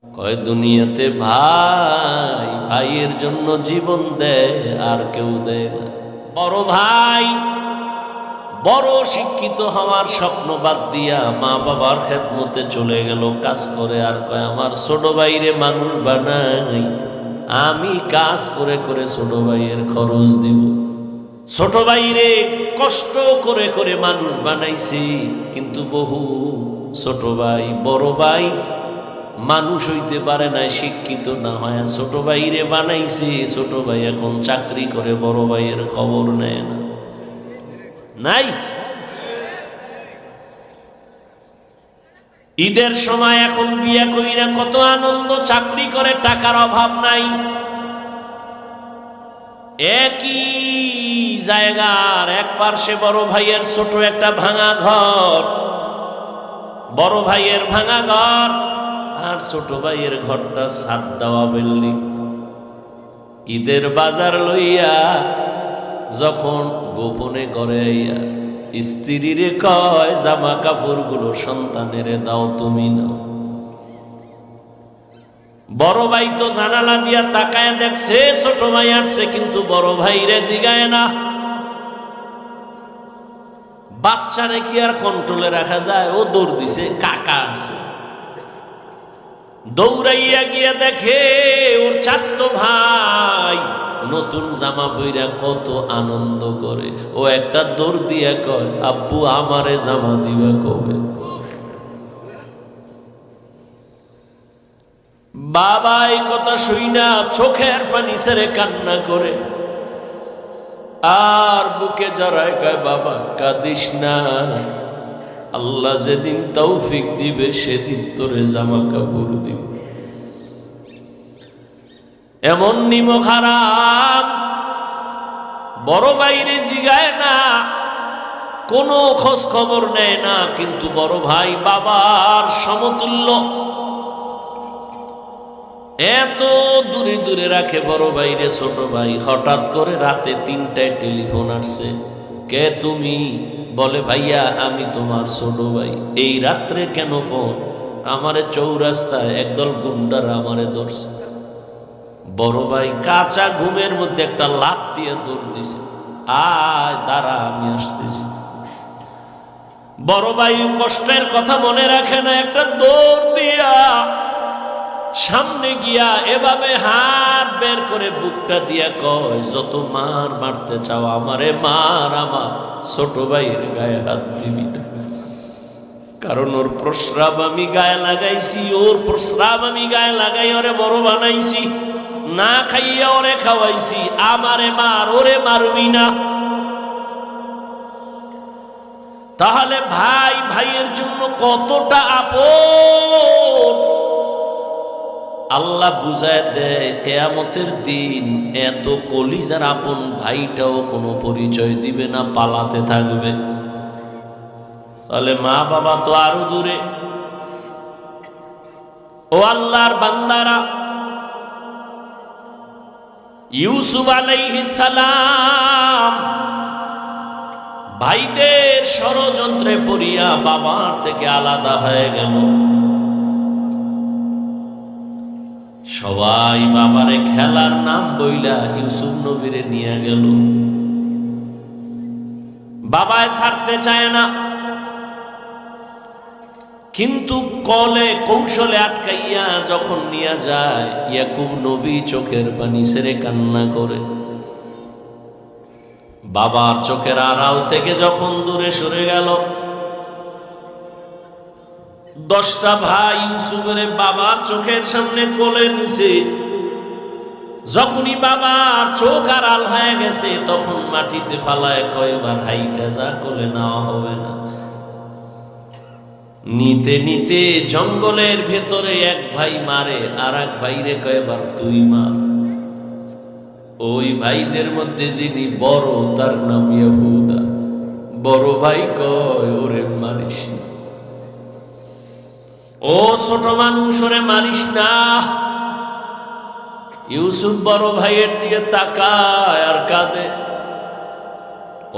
কয় দুনিয়াতে ভাই ভাইয়ের জন্য জীবন দেয় আর কেউ দেয় না। বড় ভাই বড় শিক্ষিত হওয়ার স্বপ্ন বাদ দিয়া মা বাবার খেদমতে চলে গেল কাজ করে, আর কয় আমার ছোট ভাইরে মানুষ বানাই, আমি কাজ করে করে ছোট ভাইয়ের খরচ দিব। ছোট ভাইরে কষ্ট করে করে মানুষ বানাইছি, কিন্তু বহু ছোট ভাই বড় ভাই মানুষ হইতে পারে না, শিক্ষিত না হয় ছোট ভাইরে বানাইছে। ছোট ভাই এখন চাকরি করে, বড় ভাইয়ের খবর নেয় না। নাই ঈদের সময় এখন বিয়ে কইরা কত আনন্দ, চাকরি করে টাকার অভাব নাই। একই জায়গার এক পার্শ্বে বড় ভাইয়ের ছোট একটা ভাঙা ঘর, বড় ভাইয়ের ভাঙা ঘর আর ছোট ভাইয়ের ঘরটা ছাদ দেওয়া বিল্ডিং। ঈদের বাজার লইয়া যখন গোপনে ঘরে আইয়া স্ত্রীরে কয় জামা কাপড় গুলো সন্তানের দাও, তুমি নাও। বড় ভাই তো জানালা দিয়া তাকায় দেখছে ছোট ভাই আসছে, কিন্তু বড় ভাইরে জিগায় না। বাচ্চারে কি আর কন্ট্রোলে রাখা যায়? ও দৌড় দিছে, কাকা আসছে। দৌড়াইয়া গিয়া দেখে ওর চাচতো ভাই নতুন জামা পইরা কত আনন্দ করে। ও একটা দৌড় দিয়া কয়, আব্বু আমারে জামা দিবা কবে? বাবা এই কথা শুইনা চোখের পানি ছেড়ে কান্না করে, আর বুকে জড়ায় কয়, বাবা কাঁদিস না, আল্লাহ যেদিন তৌফিক দিবে সেদিন তোরে জামা কাপড় দিব। এমন নিমক হারাম বড় ভাইরে জিগায় না, কোনো খোঁজ খবর নেয় না, কিন্তু বড় ভাই বাবার সমতুল্য, এত দূরে দূরে রাখে বড় ভাইরে ছোট ভাই। হঠাৎ করে রাতে 3টায় টেলিফোন আসছে, কে তুমি? বলে ভাইয়া আমি তোমার ছোট ভাই। এই রাত্রে কেন ফোন? আমারে চৌরাস্তায় একদল গুন্ডারা আমারে ধরছে। বড় ভাই কাঁচা ঘুমের মধ্যে একটা লাফ দিয়ে দৌড় দিছে, আয় দাঁড়া আমি আসতেছি। বড় ভাই কষ্টের কথা মনে রাখে না, একটা দৌড় দিয়া সামনে গিয়া এভাবে হাত বের করে বুকটা দিয়া কয়, যত মার মারতে চাও আমারে মার, আমার ছোট ভাইয়ের গায়ে হাত দিবি না। কারণ ওর প্রস্রাব আমি গায়ে লাগাইছি, ওর প্রস্রাব আমি গায়ে লাগাই ওরে বড় বানাইছি, না খাইয়া ওরে খাওয়াইছি। আমারে মার, ওরে মারবি না। তাহলে ভাই ভাইয়ের জন্য কতটা আপন আল্লাহ বুঝায় দেয়। কিয়ামতের দিন এত কলিজার আপন ভাইটাও কোনো পরিচয় দিবে না, পালাতে থাকবে। তাহলে মা বাবা তো আরো দূরে। ও আল্লাহর বান্দারা, ইউসুফ আলাইহিস সালাম ভাইদের ষড়যন্ত্রে পড়িয়া বাবার থেকে আলাদা হয়ে গেল। সবাই বাবারে খেলার নাম বইলা ইউসুফ নবীরে নিয়ে গেল। বাবায় ছাড়তে চায় না, কিন্তু কলে কৌশলে আটকাইয়া যখন নিয়ে যায়, ইয়াকুব নবী চোখের পানি ছেড়ে কান্না করে। বাবার চোখের আড়াল থেকে যখন দূরে সরে গেল, 10টা ভাই ইউসুফের বাবার চোখের সামনে কোলে নিছে। যখনই বাবার চোখ আড়াল হয়ে গেছে, তখন মাটিতে ফালায় কয়বার হাইটা যা কোলে নেওয়া হবে না। নিতে নিতে জঙ্গলের ভেতরে এক ভাই মারে, আর এক ভাইরে কয়বার তুই মার। ওই ভাইদের মধ্যে যিনি বড় তার নাম ইহুদা। বড় ভাই কয়, ওরে মারিস না, ও ছোট মানুষ, ওরে মারিস না। ইউসুফ বড় ভাইয়ের দিকে তাকায় আর কাঁদে।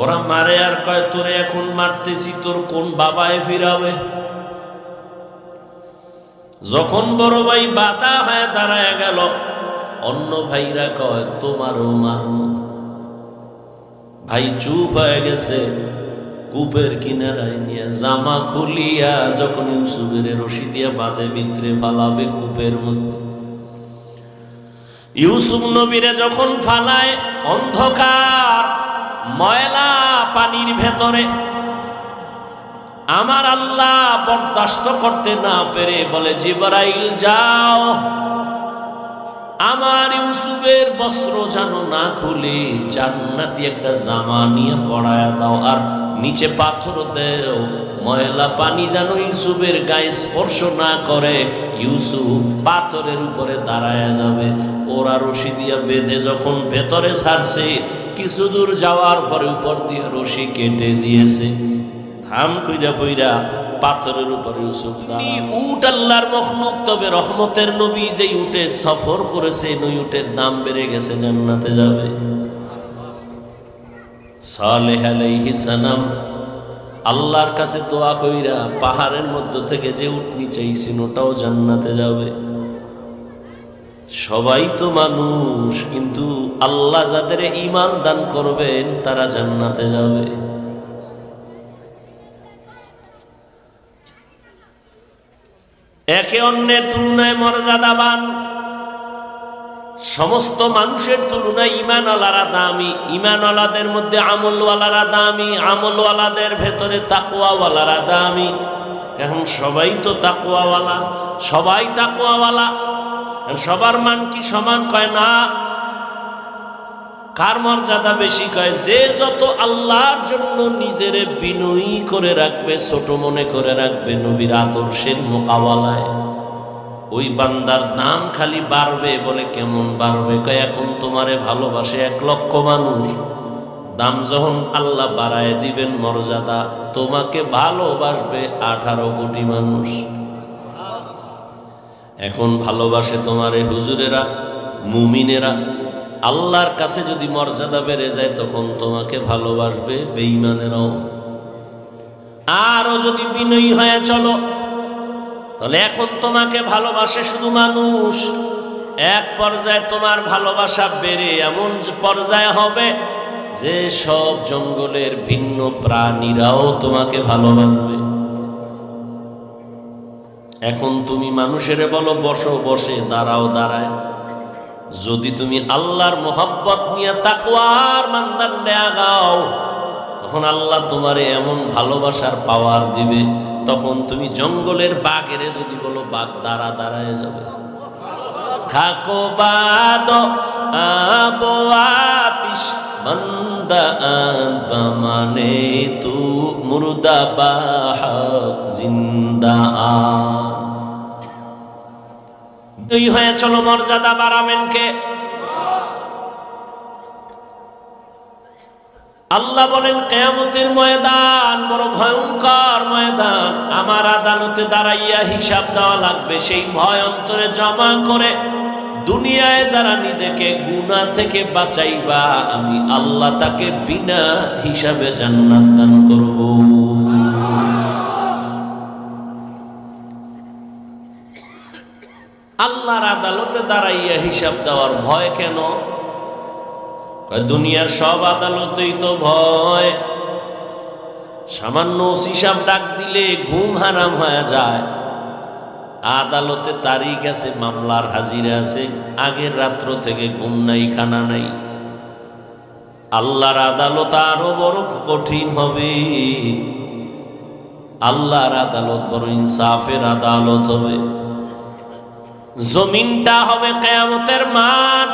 ওরা মারে আর কয়, তোরে এখন মারতেছি, তোর কোন বাবায় ফিরাবে? যখন বড় ভাই বাধা হয়ে দাঁড়ায় গেল, অন্য ভাইরা কয় তোমারও মারমু। ভাই চুপ হয়ে গেছে। কূপের কিনারায় নিয়ে জামা খুলিয়া যখন ইউসুফের রশি দিয়া বাঁধে ভিতরে ফালাবে কূপের মধ্যে, ইউসুফ নবীরে যখন ফালায় অন্ধকার ময়লা পানির ভেতরে, আমার আল্লাহ বরদাস্ত করতে না পেরে বলে জিবরাইল যাও, আমার ইউসুফের বস্ত্র যেন না খুলে জান্নাতি একটা জামা নিয়ে পরায়া দাও, আর নিচে পাথর দেও, ময়লা পানি যেন ইউসুফের গায়ে স্পর্শ না করে, ইউসুফ পাথরের উপরে দাঁড়ায়া যাবে। ওরা রশি দিয়া বেঁধে যখন ভেতরে ছাড়ছে, কিছু দূর যাওয়ার পরে উপর দিয়ে রশি কেটে দিয়েছে। ধাম কইরা কইরা পাথরের উপরে ইউসুফ উট আল্লাহর মখলুক, তবে রহমতের নবী যে উটে সফর করেছে, ওই উটের দাম বেড়ে গেছে, জান্নাতে যাবে। সালেহ আলাইহিস সালাম আল্লাহর কাছে দোয়া কইরা পাহাড়ের মধ্য থেকে যে উট নিচেইছেন ওটাও জান্নাতে যাবে। সবাই তো মানুষ, কিন্তু আল্লাহ যাদের ঈমান দান করবেন তারা জান্নাতে যাবে। একে অন্যের তুলনায় মর্যাদাবান, সমস্ত মানুষের তুলনায় ঈমানওয়ালারা দামি, ঈমানওয়ালাদের মধ্যে আমলওয়ালারা দামি, আমলওয়ালাদের ভেতরে তাকওয়াওয়ালারা দামি। এখন সবাই তো তাকওয়াওয়ালা, সবাই তাকওয়াওয়ালা, সবার মান কি সমান? কয় না। কার মর্যাদা বেশি? কয় যে যত আল্লাহর জন্য নিজেরে বিনয়ী করে রাখবে, ছোট মনে করে রাখবে নবীর আদর্শের মোকাবেলায়, ওই বান্দার দাম খালি বাড়বে। বলে কেমন বাড়বে? কয় এখন তোমারে ভালোবাসে 1 লক্ষ মানুষ, দাম যখন আল্লাহ বাড়ায় দিবেন মর্যাদা, তোমাকে ভালোবাসবে 18 কোটি মানুষ। এখন ভালোবাসে তোমারে হুজুরেরা, মুমিনেরা। আল্লাহর কাছে যদি মর্যাদা বেড়ে যায় তখন তোমাকে ভালোবাসবে বেঈমানেরাও। আরো যদি বিনয়ী হয়ে চলো তাহলে এখন তোমাকে ভালোবাসে শুধু মানুষ, এক পর্যায়ে তোমার ভালোবাসা বেড়ে এমন পর্যায়ে হবে যে সব জঙ্গলের ভিন্ন প্রাণীরাও তোমাকে ভালোবাসবে। এখন তুমি মানুষের বলো বসো, বসে, দাঁড়াও, দাঁড়ায়। যদি তুমি আল্লাহর মোহাব্বত নিয়ে তাকওয়ার মানদণ্ডে আগাও, তখন আল্লাহ তোমারে এমন ভালোবাসার পাওয়ার দিবে, তখন তুমি জঙ্গলের বাঘেরে যদি বলো বাঘ দাঁড়া, দাঁড়ায় যাবে। থাকো বাদ আবো আতিশ বান্দা মানে তু মুর্দা বাহক জিন্দা। দুই হয়ে চলো, মর্যাদা বাড়াবেন কে? আল্লাহ বলেন কিয়ামতের ময়দান বড় ভয়ঙ্কর ময়দান, আমার আদালতে দাঁড়াইয়া হিসাব দেওয়া লাগবে। সেই ভয় অন্তরে জমা করে দুনিয়ায় যারা নিজেকে গুনাহ থেকে বাঁচাইবা, আমি আল্লাহ তাকে বিনা হিসাবে জান্নাত দান করব। আল্লাহর আদালতে দাঁড়াইয়া হিসাব দেওয়ার ভয় কেন? দুনিয়ার সব আদালতেই তো ভয়। সামান্য হিসাব ডাক দিলে ঘুম হারাম হয়ে যায়। আদালতে তারিখ আছে, মামলার হাজিরা আছে, আগের রাত্র থেকে ঘুম নাই, খানা নাই। আল্লাহর আদালত আরো বড় কঠিন হবে। আল্লাহর আদালত বড় ইনসাফের আদালত হবে। জমিনটা হবে কিয়ামতের মাঠ।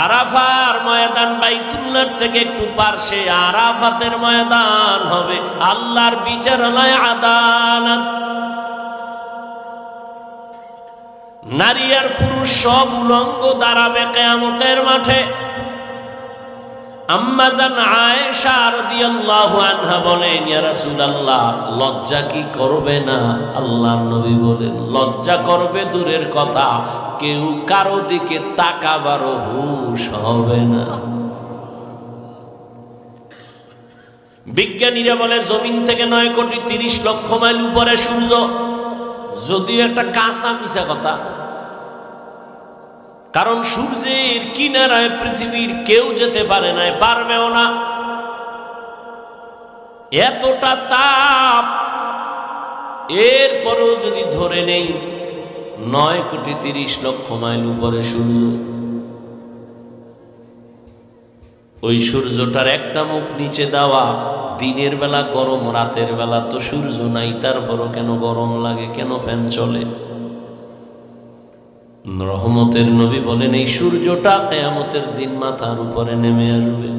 আরাফার ময়দান বাইতুল্লাহ থেকে একটু পার্শ্বে আরাফাতের ময়দান হবে। আল্লাহর বিচারালয়, আদালত। নারী আর পুরুষ সব উলঙ্গ দাঁড়াবে কিয়ামতের মাঠে। আম্মা জান আয়েশা রাদিয়াল্লাহু আনহা বলেন, ইয়া রাসূলুল্লাহ, লজ্জা কি করবে না? আল্লাহর নবী বলেন, লজ্জা করবে দূরের কথা, কেউ কারো দিকে তাকাবারও হুঁশ হবে না। বিজ্ঞানীরা বলে জমিন থেকে 9 কোটি 30 লক্ষ মাইল উপরে সূর্য। যদিও একটা কাঁচা মিছা কথা, কারণ সূর্যের কিনারায় পৃথিবীর কেউ যেতে পারে না, পারবেও না। এতটা তাপ, এরপরেও যদি ধরে নেই 9,30,00,000 মাইল উপরে সূর্য, ওই সূর্যটার একটা মুখ নিচে দেওয়া, দিনের বেলা গরম, রাতের বেলা তো সূর্য নাই, তারপরও কেন গরম লাগে, কেন ফ্যান চলে? রহমতের নবী বলেন এই সূর্যটা কিয়ামতের দিন মাথার উপরে নেমে আসবে।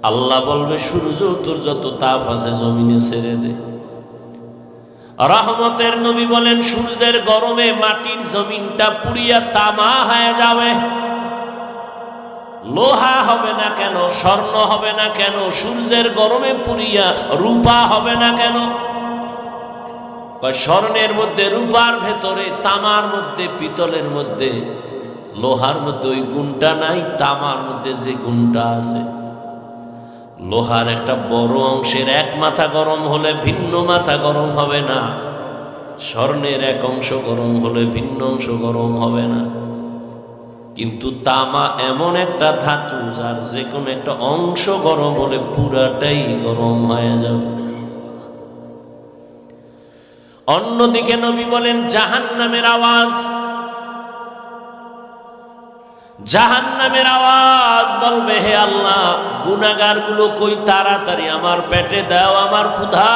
আল্লাহ বলবে সূর্য তোর যত তাপ আছে জমিনে ছেড়ে দে। রহমতের নবী বলেন সূর্যের গরমে মাটির জমিনটা পুড়িয়া তামা হয়ে যাবে, লোহা হবে না কেন, স্বর্ণ হবে না কেন, সূর্যের গরমে পুড়িয়া রূপা হবে না কেন? স্বর্ণের মধ্যে, রূপার ভেতরে, তামার মধ্যে, পিতলের মধ্যে, লোহার মধ্যে ওই গুণটা নাই, তামার মধ্যে যে গুণটা আছে। লোহার একটা বড় অংশের এক মাথা গরম হলে ভিন্ন মাথা গরম হবে না, স্বর্ণের এক অংশ গরম হলে ভিন্ন অংশ গরম হবে না। কিন্তু তামা এমন একটা ধাতু যার যে কোনো একটা অংশ গরম হলে পুরাটাই গরম হয়ে যাবে। অন্যদিকে নবী বলেন জাহান্নামের আওয়াজ, জাহান্নামের আওয়াজ বলবে হে আল্লাহ, গুনাহগার গুলো কই, তাড়াতাড়ি আমার পেটে দাও, আমার ক্ষুধা।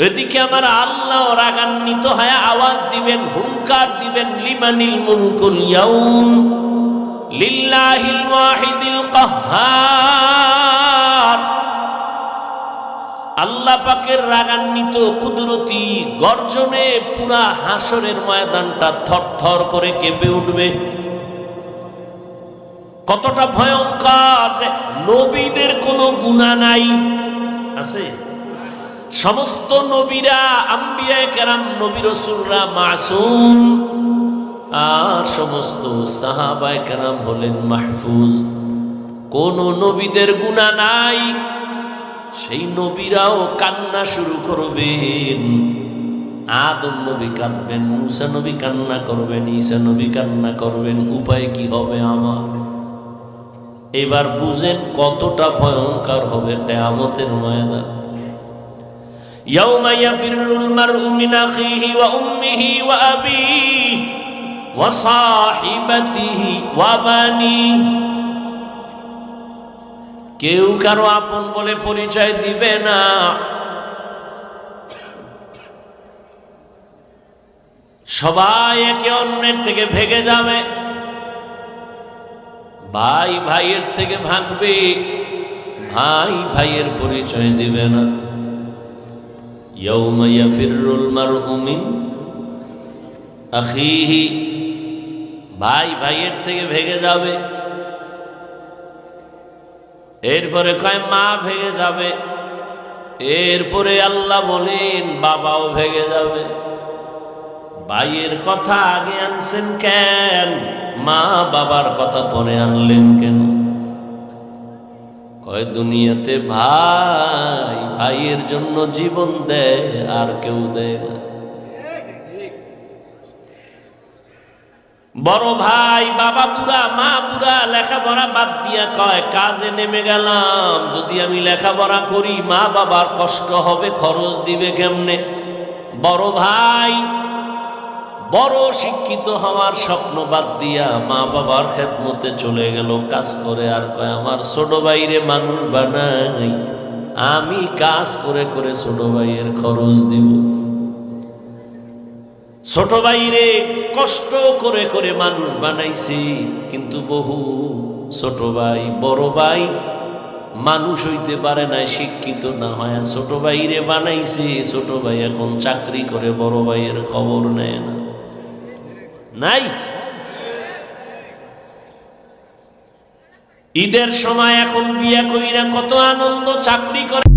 এদিকে আমার আল্লাহ রাগান্বিত হয়ে আওয়াজ দিবেন, হুঙ্কার দিবেন, লিমানিল মুলকুল ইয়াউম লিল্লাহিল ওয়াহিদিল কাহ্হার। আল্লাহ পাকের রাগান্বিত কুদরতি গর্জনে পুরা হাসরের ময়দানটা থরথর করে কেঁপে উঠবে। কতটা ভয়ঙ্কর যে নবীদের কোনো গুনাহ নাই, আছে? সমস্ত নবীরা, আম্বিয়ায়ে কেরাম, নবী রাসূলরা মাসুম, আর সমস্ত সাহাবায়ে কেরাম হলেন মাহফুজ। কোন নবীদের গুনাহ নাই। সেই নবীরাও কান্না শুরু করবেন। আদম নবী কাঁদবেন, মুসা নবী কান্না করবেন, ঈসা নবী কান্না করবেন। উপায় কি হবে আমার? এবার বুঝেন কতটা ভয়ঙ্কর হবে কিয়ামতের ময়দান। ইয়াউমা ইয়াফিরুল মারউ মিন আখিহি ওয়া উম্মিহি ওয়া আবিহি ওয়া সাহিবাতিহি ওয়া বানিহি। কেউ কারো আপন বলে পরিচয় দিবে না। সবাই একে অন্যের থেকে ভেগে যাবে, ভাই ভাইয়ের থেকে ভাগবে, ভাই ভাইয়ের পরিচয় দিবে না। ইয়াউমা ইয়াফিরুল মারউ মিন আখিহি, ভাই ভাইয়ের থেকে ভেগে যাবে। এরপরে কয় মা ভেগে যাবে। এরপরে আল্লাহ বলেন বাবাও ভেগে যাবে। ভাইয়ের কথা আগে আনছেন কেন? মা বাবার কথা পরে আনলেন কেন? কয় দুনিয়াতে ভাই ভাইয়ের জন্য জীবন দেয়, আর কেউ দেয় না। বড় ভাই বাবা বুড়া, মা বুড়া, লেখাপড়া বাদ দিয়া কয় কাজে নেমে গেলাম। যদি আমি লেখাপড়া করি মা বাবার কষ্ট হবে, খরচ দিবে কেমনে? বড় ভাই বড় শিক্ষিত হওয়ার স্বপ্ন বাদ দিয়া মা বাবার খেদমতে চলে গেল কাজ করে, আর কয় আমার ছোট ভাইরে মানুষ বানাই, আমি কাজ করে করে ছোট ভাইয়ের খরচ দিব। ছোট ভাইরে কষ্ট করে করে মানুষ বানাইছি, কিন্তু বহু ছোট ভাই বড় ভাই মানুষ হইতে পারে না, শিক্ষিত না হয় ছোট ভাইরে বানাইছে। ছোট ভাই এখন চাকরি করে, বড় ভাইয়ের খবর নেয় না। নাই। ঈদের সময় এখন বিয়ে কইরা কত আনন্দ, চাকরি করে